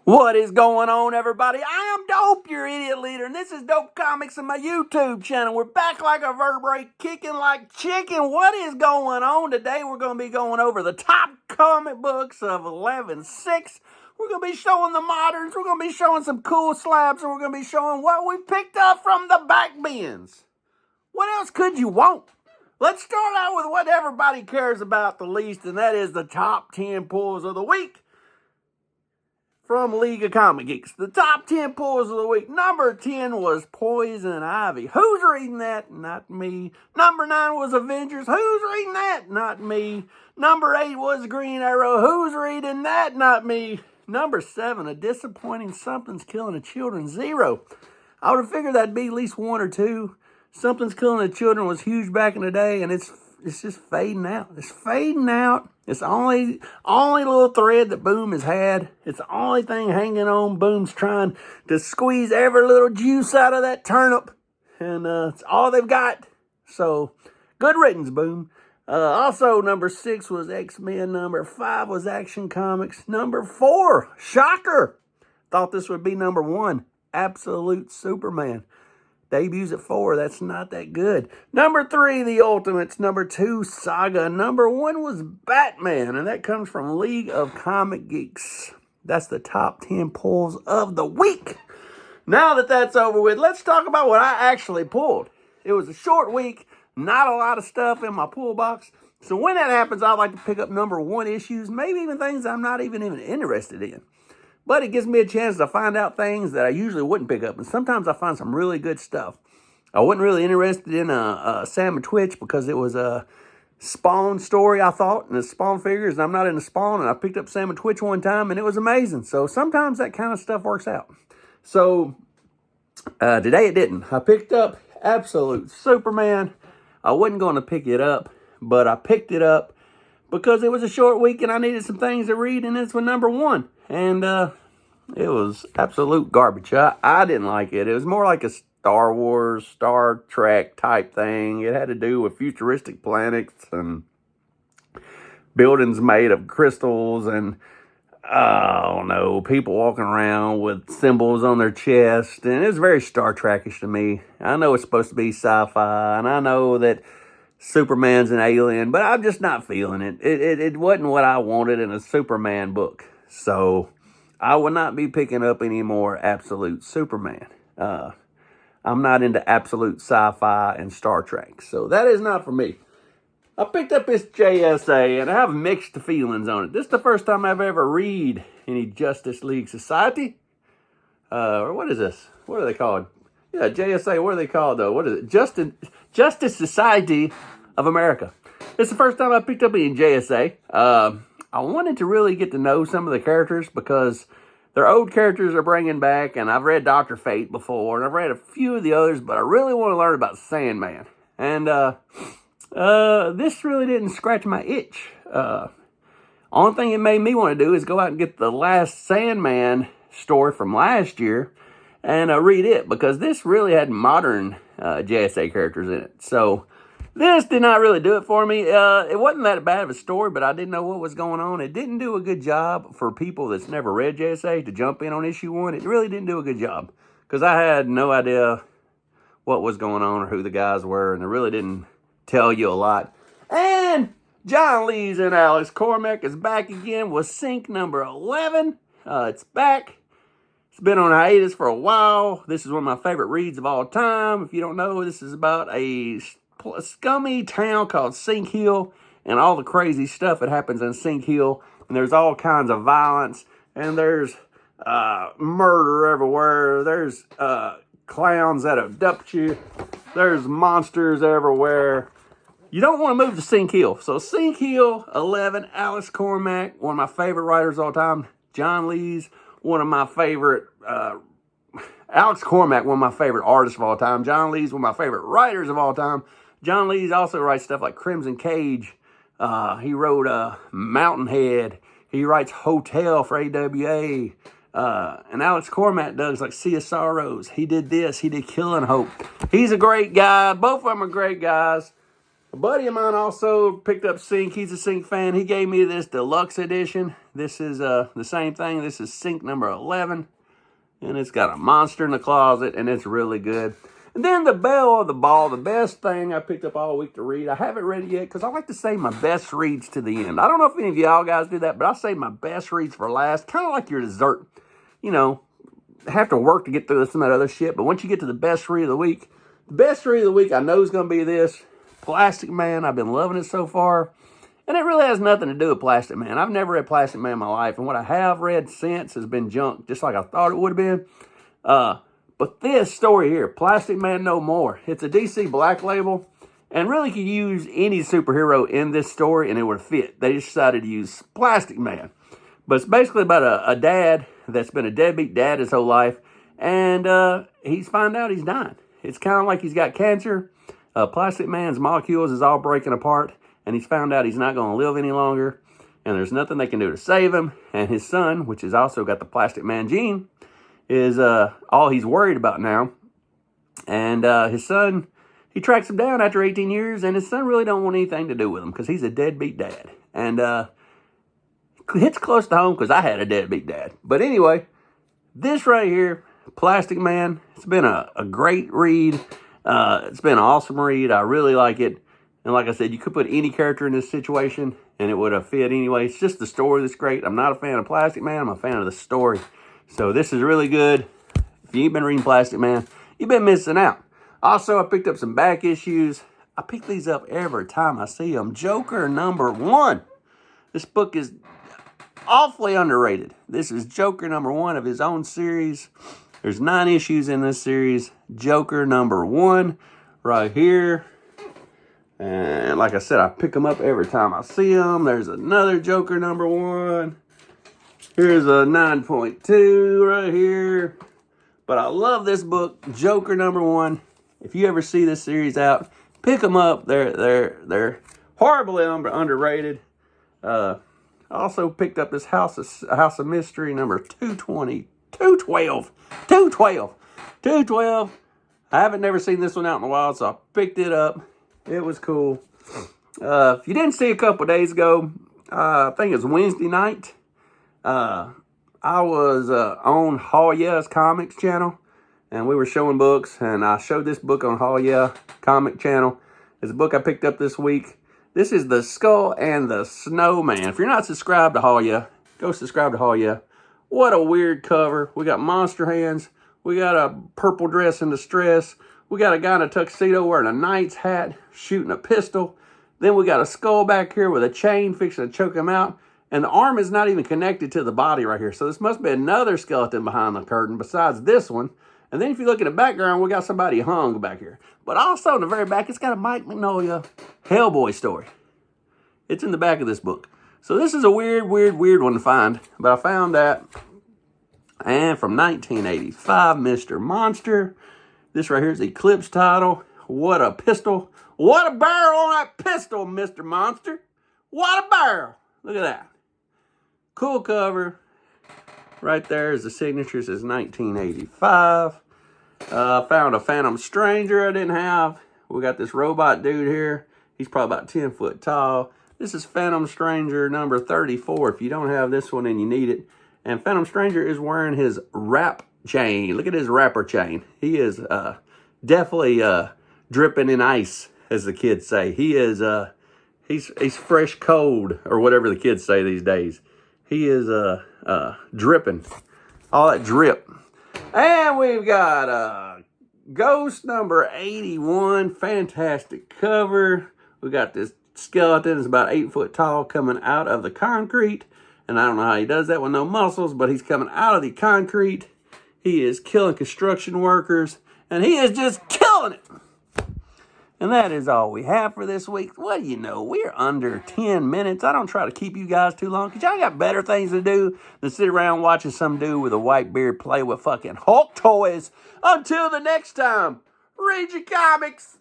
What is going on, everybody? I am Dope, your idiot leader, and this is Dope Comics on my YouTube channel. We're back like a vertebrae, kicking like chicken. What is going on today? We're going to be going over the top comic books of 11/6. We're going to be showing the moderns. We're going to be showing some cool slabs, and we're going to be showing what we picked up from the back bins. What else could you want? Let's start out with what everybody cares about the least, and that is the top 10 pulls of the week. From League of Comic Geeks, the top 10 pulls of the week. Number 10 was Poison Ivy. Who's reading that? Not me. Number 9 was Avengers. Who's reading that? Not me. Number 8 was Green Arrow. Who's reading that? Not me. Number 7, a disappointing Something's Killing the Children, 0. I would have figured that'd be at least 1 or 2. Something's Killing the Children was huge back in the day, and it's just fading out. It's fading out. It's the only little thread that Boom has had. It's the only thing hanging on. Boom's trying to squeeze every little juice out of that turnip. And it's all they've got. So, good riddance, Boom. Also, number 6 was X-Men. Number 5 was Action Comics. Number 4, shocker. Thought this would be number 1, Absolute Superman. Debuts at 4. That's not that good. Number 3, The Ultimates. Number 2, Saga. Number 1 was Batman, and that comes from League of Comic Geeks. That's the top 10 pulls of the week. Now that that's over with, let's talk about what I actually pulled. It was a short week, not a lot of stuff in my pull box. So when that happens, I like to pick up number 1 issues, maybe even things I'm not even interested in. But it gives me a chance to find out things that I usually wouldn't pick up. And sometimes I find some really good stuff. I wasn't really interested in Sam and Twitch because it was a Spawn story, I thought. And the Spawn figures, and I'm not into Spawn. And I picked up Sam and Twitch one time, and it was amazing. So sometimes that kind of stuff works out. So today it didn't. I picked up Absolute Superman. I wasn't going to pick it up, but I picked it up because it was a short week and I needed some things to read, and this was number 1. And it was absolute garbage. I didn't like it. It was more like a Star Wars, Star Trek type thing. It had to do with futuristic planets and buildings made of crystals and, I don't know, people walking around with symbols on their chest. And it was very Star Trek-ish to me. I know it's supposed to be sci-fi, and I know that Superman's an alien, but I'm just not feeling it. It wasn't what I wanted in a Superman book. So I will not be picking up any more Absolute Superman. I'm not into absolute sci-fi and Star Trek. So that is not for me. I picked up this JSA and I have mixed feelings on it. This is the first time I've ever read any Justice League Society. Or what is this? What are they called? Yeah, JSA, what are they called though? What is it? Justice Society of America. It's the first time I picked up any JSA. I wanted to really get to know some of the characters because their old characters are bringing back, and I've read Dr. Fate before, and I've read a few of the others, but I really want to learn about Sandman. And this really didn't scratch my itch. Only thing it made me want to do is go out and get the last Sandman story from last year and read it, because this really had modern JSA characters in it. So this did not really do it for me. It wasn't that bad of a story, but I didn't know what was going on. It didn't do a good job for people that's never read JSA to jump in on issue 1. It really didn't do a good job because I had no idea what was going on or who the guys were, and it really didn't tell you a lot. And John Lees and Alex Cormack is back again with Sync number 11. It's back. It's been on hiatus for a while. This is one of my favorite reads of all time. If you don't know, this is about a scummy town called Sink Hill and all the crazy stuff that happens in Sink Hill. And there's all kinds of violence, and there's murder everywhere. There's clowns that abduct you. There's monsters everywhere. You don't want to move to Sink Hill. So Sink Hill 11, Alex Cormack, one of my favorite writers of all time. John Lees, one of my favorite Alex Cormack, one of my favorite artists of all time. John Lees, one of my favorite writers of all time. John Lees also writes stuff like Crimson Cage. He wrote Mountain Head. He writes Hotel for AWA. And Alex Cormack does like Sea of Sorrows. He did this. He did Killing Hope. He's a great guy. Both of them are great guys. A buddy of mine also picked up Sync. He's a Sync fan. He gave me this deluxe edition. This is the same thing. This is Sync number 11. And it's got a monster in the closet, and it's really good. And then the Belle of the Ball, the best thing I picked up all week to read. I haven't read it yet because I like to save my best reads to the end. I don't know if any of y'all guys do that, but I save my best reads for last. Kind of like your dessert. You know, have to work to get through some of that other shit. But once you get to the best read of the week, the best read of the week I know is going to be this. Plastic Man. I've been loving it so far. And it really has nothing to do with Plastic Man. I've never read Plastic Man in my life. And what I have read since has been junk, just like I thought it would have been. But this story here, Plastic Man No More, it's a DC Black Label. And really could use any superhero in this story and it would fit. They just decided to use Plastic Man. But it's basically about a dad that's been a deadbeat dad his whole life. And he's found out he's dying. It's kind of like he's got cancer. Plastic Man's molecules is all breaking apart. And he's found out he's not going to live any longer. And there's nothing they can do to save him. And his son, which has also got the Plastic Man gene, is all he's worried about now. And his son, he tracks him down after 18 years. And his son really don't want anything to do with him because he's a deadbeat dad. And hits close to home because I had a deadbeat dad. But anyway, this right here, Plastic Man, it's been a great read. It's been an awesome read. I really like it. And like I said, you could put any character in this situation and it would have fit anyway. It's just the story that's great. I'm not a fan of Plastic Man. I'm a fan of the story. So this is really good. If you ain't been reading Plastic Man, you've been missing out. Also, I picked up some back issues. I pick these up every time I see them. Joker number 1. This book is awfully underrated. This is Joker number 1 of his own series. There's 9 issues in this series. Joker number 1 right here. And like I said, I pick them up every time I see them. There's another Joker number 1. Here's a 9.2 right here. But I love this book, Joker number 1. If you ever see this series out, pick them up. They're horribly underrated. I also picked up this House of Mystery number 212. I haven't never seen this one out in a while, so I picked it up. It was cool. If you didn't see a couple days ago, I think it was Wednesday night, I was on Haul Yeah's Comics channel, and we were showing books, and I showed this book on Haul Yeah Comic channel. It's a book I picked up this week. This is The Skull and the Snowman. If you're not subscribed to Haul Yeah, go subscribe to Haul Yeah. What a weird cover. We got monster hands. We got a purple dress in distress. We got a guy in a tuxedo wearing a knight's hat, shooting a pistol. Then we got a skull back here with a chain fixing to choke him out. And the arm is not even connected to the body right here. So this must be another skeleton behind the curtain besides this one. And then if you look at the background, we got somebody hung back here. But also in the very back, it's got a Mike Mignola Hellboy story. It's in the back of this book. So this is a weird one to find. But I found that. And from 1985, Mr. Monster. This right here is the Eclipse title. What a pistol. What a barrel on that pistol, Mr. Monster. What a barrel. Look at that. Cool cover. Right there is the signature. It says 1985. Found a Phenom Stranger I didn't have. We got this robot dude here. He's probably about 10 foot tall. This is Phenom Stranger number 34. If you don't have this one and you need it. And Phenom Stranger is wearing his wrap chain. Look at his wrapper chain. He is definitely dripping in ice, as the kids say. He is he's fresh cold, or whatever the kids say these days. He is dripping. All that drip. And we've got Ghost number 81. Fantastic cover. We got this skeleton. It's about 8 foot tall, coming out of the concrete. And I don't know how he does that with no muscles, but he's coming out of the concrete. He is killing construction workers, and he is just killing it. And that is all we have for this week. What do you know? We're under 10 minutes. I don't try to keep you guys too long because y'all got better things to do than sit around watching some dude with a white beard play with fucking Hulk toys. Until the next time, read your comics.